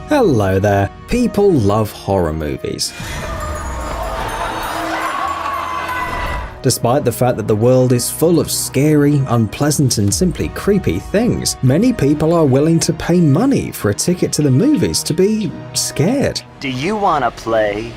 Hello there. People love horror movies. Despite the fact that the world is full of scary, unpleasant, and simply creepy things, many people are willing to pay money for a ticket to the movies to be scared. Do you want to play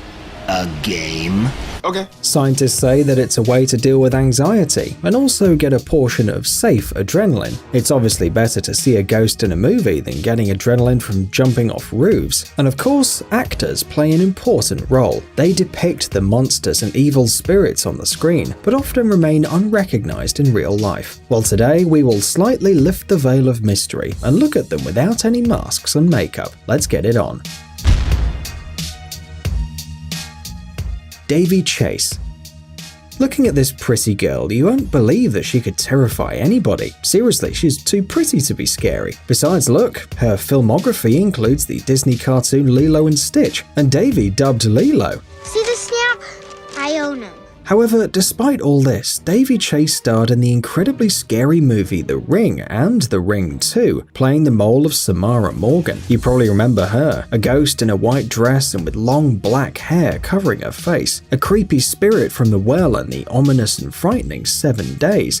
a game? Okay. Scientists say that it's a way to deal with anxiety and also get a portion of safe adrenaline. It's obviously better to see a ghost in a movie than getting adrenaline from jumping off roofs. And of course, actors play an important role. They depict the monsters and evil spirits on the screen, but often remain unrecognized in real life. Well, today we will slightly lift the veil of mystery and look at them without any masks and makeup. Let's get it on. Davy Chase. Looking at this pretty girl, you won't believe that she could terrify anybody. Seriously, she's too pretty to be scary. Besides, look, her filmography includes the Disney cartoon Lilo and Stitch, and Davy dubbed Lilo. See the snap? I own him. However, despite all this, Davy Chase starred in the incredibly scary movie The Ring and The Ring 2, playing the mole of Samara Morgan. You probably remember her, a ghost in a white dress and with long black hair covering her face, a creepy spirit from the well and the ominous and frightening 7 Days.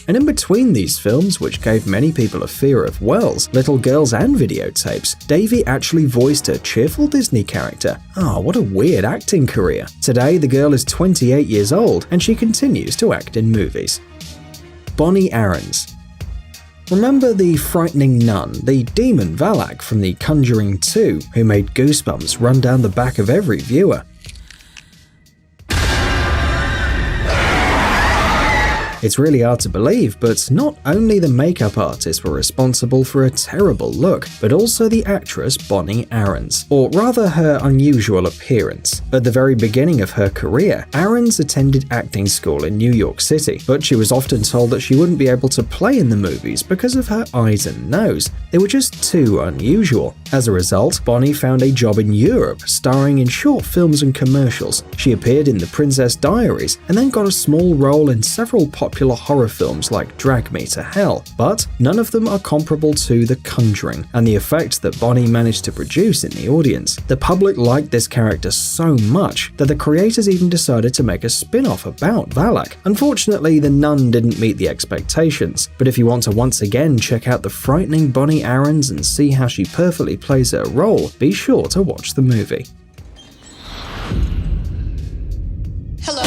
And in between these films, which gave many people a fear of wells, little girls and videotapes, Davy actually voiced a cheerful Disney character. What a weird acting career. Today, the girl is 28 years old and she continues to act in movies. Bonnie Aarons. Remember the frightening nun, the demon Valak from The Conjuring 2, who made goosebumps run down the back of every viewer? It's really hard to believe, but not only the makeup artists were responsible for a terrible look, but also the actress Bonnie Aarons, or rather her unusual appearance. At the very beginning of her career, Aarons attended acting school in New York City, but she was often told that she wouldn't be able to play in the movies because of her eyes and nose. They were just too unusual. As a result, Bonnie found a job in Europe, starring in short films and commercials. She appeared in The Princess Diaries, and then got a small role in several popular horror films like Drag Me to Hell, but none of them are comparable to The Conjuring and the effect that Bonnie managed to produce in the audience. The public liked this character so much that the creators even decided to make a spin-off about Valak. Unfortunately, the nun didn't meet the expectations, but if you want to once again check out the frightening Bonnie Aarons and see how she perfectly plays her role, be sure to watch the movie. Hello.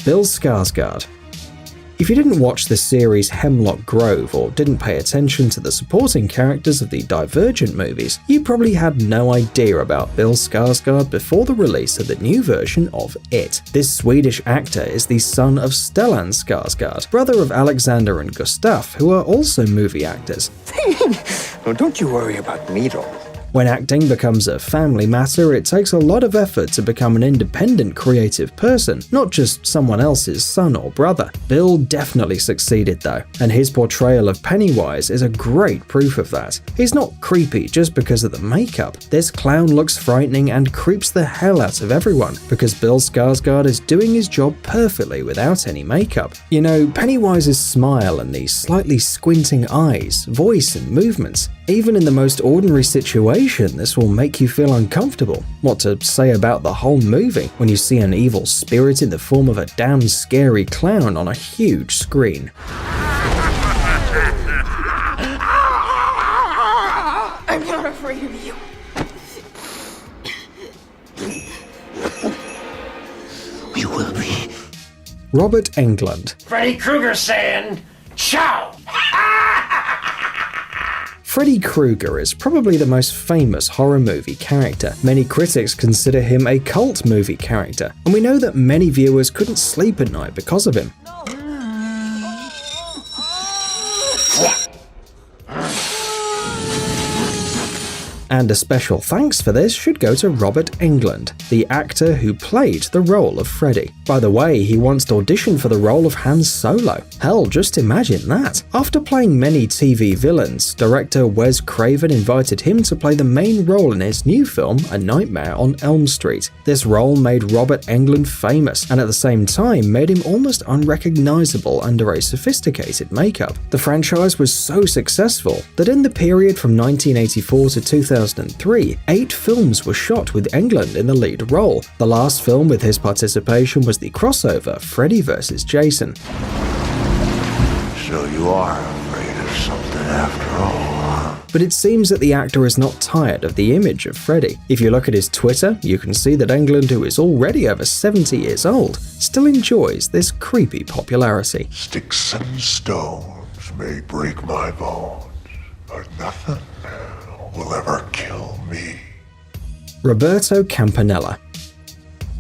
Bill Skarsgård. If you didn't watch the series Hemlock Grove or didn't pay attention to the supporting characters of the Divergent movies, you probably had no idea about Bill Skarsgård before the release of the new version of It. This Swedish actor is the son of Stellan Skarsgård, brother of Alexander and Gustaf, who are also movie actors. No, don't you worry about me, though. When acting becomes a family matter, it takes a lot of effort to become an independent, creative person, not just someone else's son or brother. Bill definitely succeeded though, and his portrayal of Pennywise is a great proof of that. He's not creepy just because of the makeup. This clown looks frightening and creeps the hell out of everyone, because Bill Skarsgård is doing his job perfectly without any makeup. You know, Pennywise's smile and the slightly squinting eyes, voice and movements. Even in the most ordinary situation, this will make you feel uncomfortable. What to say about the whole movie when you see an evil spirit in the form of a damn scary clown on a huge screen. I'm not afraid of you. You will be. Robert Englund. Freddy Krueger saying, ciao! Freddy Krueger is probably the most famous horror movie character. Many critics consider him a cult movie character, and we know that many viewers couldn't sleep at night because of him. And a special thanks for this should go to Robert Englund, the actor who played the role of Freddy. By the way, he once auditioned for the role of Han Solo. Hell, just imagine that. After playing many TV villains, director Wes Craven invited him to play the main role in his new film, A Nightmare on Elm Street. This role made Robert Englund famous, and at the same time made him almost unrecognizable under a sophisticated makeup. The franchise was so successful that in the period from 1984 to 2003, 8 films were shot with Englund in the lead role. The last film with his participation was the crossover Freddy vs. Jason. So you are afraid of something after all, huh? But it seems that the actor is not tired of the image of Freddy. If you look at his Twitter, you can see that Englund, who is already over 70 years old, still enjoys this creepy popularity. Sticks and stones may break my bones, but nothing will ever kill me. Roberto Campanella.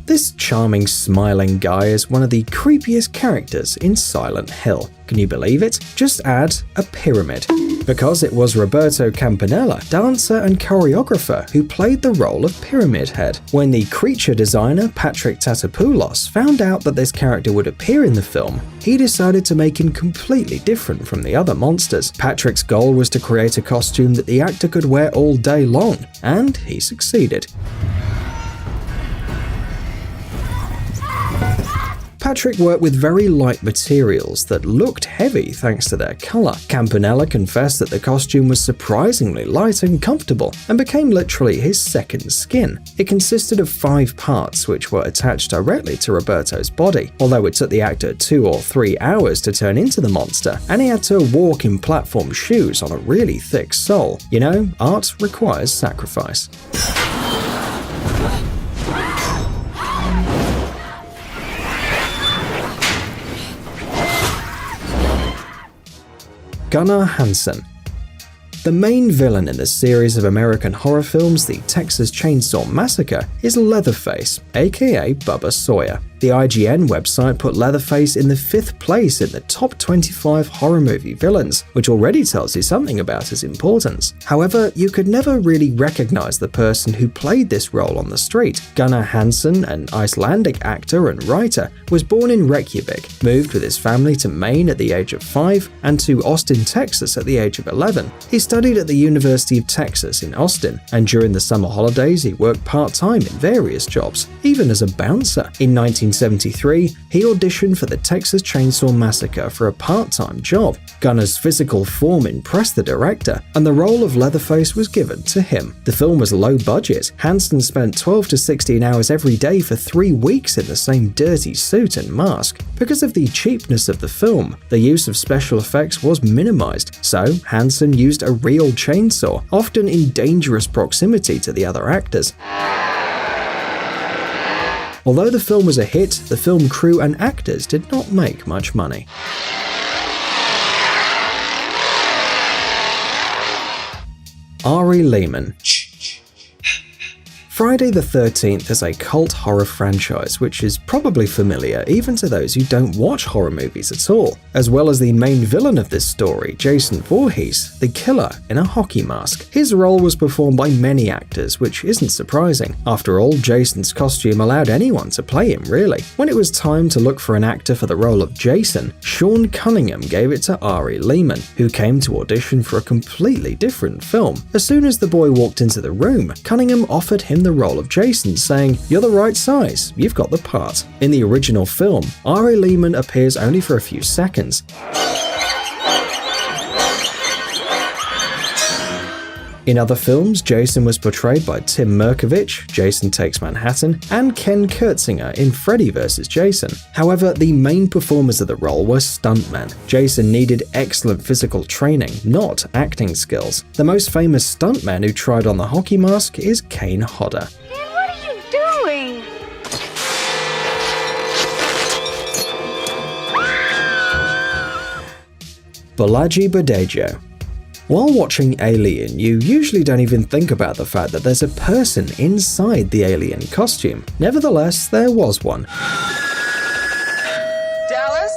This charming, smiling guy is one of the creepiest characters in Silent Hill. Can you believe it? Just add a pyramid. Because it was Roberto Campanella, dancer and choreographer, who played the role of Pyramid Head. When the creature designer Patrick Tatopoulos found out that this character would appear in the film, he decided to make him completely different from the other monsters. Patrick's goal was to create a costume that the actor could wear all day long, and he succeeded. Patrick worked with very light materials that looked heavy thanks to their color. Campanella confessed that the costume was surprisingly light and comfortable and became literally his second skin. It consisted of 5 parts which were attached directly to Roberto's body. Although it took the actor 2 or 3 hours to turn into the monster, and he had to walk in platform shoes on a really thick sole. You know, art requires sacrifice. Gunnar Hansen. The main villain in the series of American horror films, the Texas Chainsaw Massacre, is Leatherface, aka Bubba Sawyer. The IGN website put Leatherface in the 5th place in the top 25 horror movie villains, which already tells you something about his importance. However, you could never really recognize the person who played this role on the street. Gunnar Hansen, an Icelandic actor and writer, was born in Reykjavik, moved with his family to Maine at the age of 5, and to Austin, Texas at the age of 11. He studied at the University of Texas in Austin, and during the summer holidays he worked part-time in various jobs, even as a bouncer. In 1973, he auditioned for the Texas Chainsaw Massacre for a part-time job. Gunnar's physical form impressed the director, and the role of Leatherface was given to him. The film was low budget. Hansen spent 12 to 16 hours every day for 3 weeks in the same dirty suit and mask. Because of the cheapness of the film, the use of special effects was minimized, so Hansen used a real chainsaw, often in dangerous proximity to the other actors. Although the film was a hit, the film crew and actors did not make much money. Ari Lehman. Friday the 13th is a cult horror franchise which is probably familiar even to those who don't watch horror movies at all, as well as the main villain of this story, Jason Voorhees, the killer in a hockey mask. His role was performed by many actors, which isn't surprising. After all, Jason's costume allowed anyone to play him, really. When it was time to look for an actor for the role of Jason, Sean Cunningham gave it to Ari Lehman, who came to audition for a completely different film. As soon as the boy walked into the room, Cunningham offered him the role of Jason, saying, "You're the right size, you've got the part." In the original film, Ari Lehman appears only for a few seconds. In other films, Jason was portrayed by Tim Merkovich, Jason Takes Manhattan, and Ken Kurtzinger in Freddy vs. Jason. However, the main performers of the role were stuntmen. Jason needed excellent physical training, not acting skills. The most famous stuntman who tried on the hockey mask is Kane Hodder. Man, what are you doing? Bolaji Badejo. While watching Alien, you usually don't even think about the fact that there's a person inside the alien costume. Nevertheless, there was one. Dallas?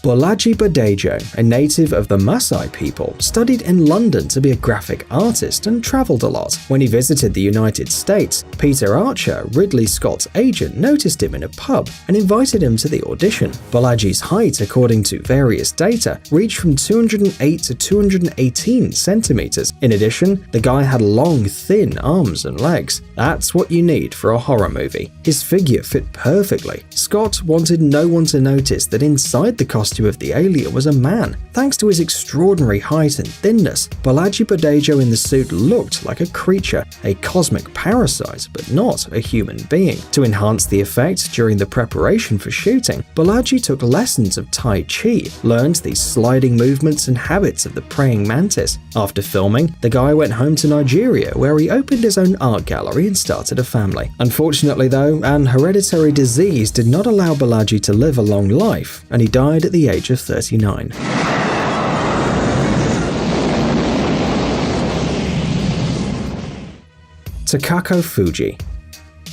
Bolaji Badejo, a native of the Maasai people, studied in London to be a graphic artist and traveled a lot. When he visited the United States, Peter Archer, Ridley Scott's agent, noticed him in a pub and invited him to the audition. Bolaji's height, according to various data, reached from 208 to 218 centimeters. In addition, the guy had long, thin arms and legs. That's what you need for a horror movie. His figure fit perfectly. Scott wanted no one to notice that inside the costume of the alien was a man. Thanks to his extraordinary height and thinness, Bolaji Badejo in the suit looked like a creature, a cosmic parasite, but not a human being. To enhance the effect during the preparation for shooting, Bolaji took lessons of Tai Chi, learned the sliding movements and habits of the praying mantis. After filming, the guy went home to Nigeria, where he opened his own art gallery and started a family. Unfortunately though, an hereditary disease did not allow Bolaji to live a long life, and he died at the age of 39. Takako Fuji.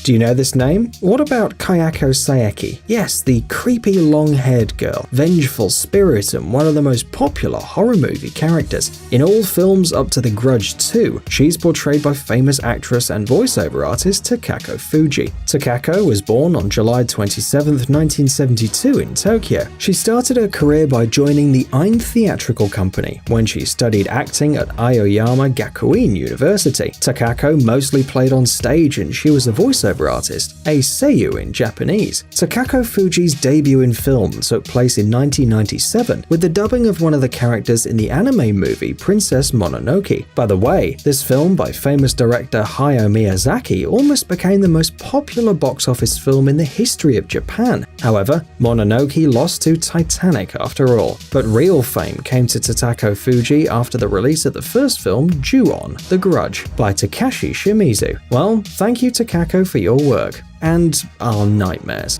Do you know this name? What about Kayako Saeki? Yes, the creepy long-haired girl, vengeful spirit and one of the most popular horror movie characters. In all films up to The Grudge 2, she's portrayed by famous actress and voiceover artist Takako Fuji. Takako was born on July 27, 1972 in Tokyo. She started her career by joining the Ein Theatrical Company when she studied acting at Aoyama Gakuin University. Takako mostly played on stage and she was a voiceover artist, a seiyuu in Japanese. Takako Fuji's debut in film took place in 1997 with the dubbing of one of the characters in the anime movie Princess Mononoke. By the way, this film by famous director Hayao Miyazaki almost became the most popular box office film in the history of Japan. However, Mononoke lost to Titanic after all. But real fame came to Takako Fuji after the release of the first film, Ju-On: The Grudge, by Takashi Shimizu. Well, thank you Takako for your work and our nightmares.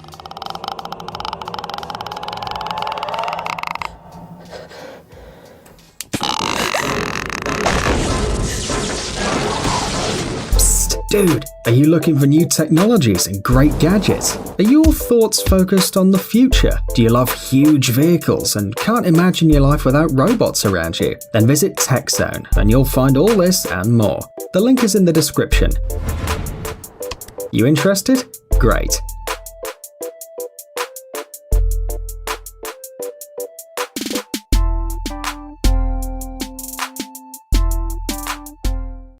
Psst, dude, are you looking for new technologies and great gadgets? Are your thoughts focused on the future? Do you love huge vehicles and can't imagine your life without robots around you? Then visit TechZone and you'll find all this and more. The link is in the description. You interested? Great.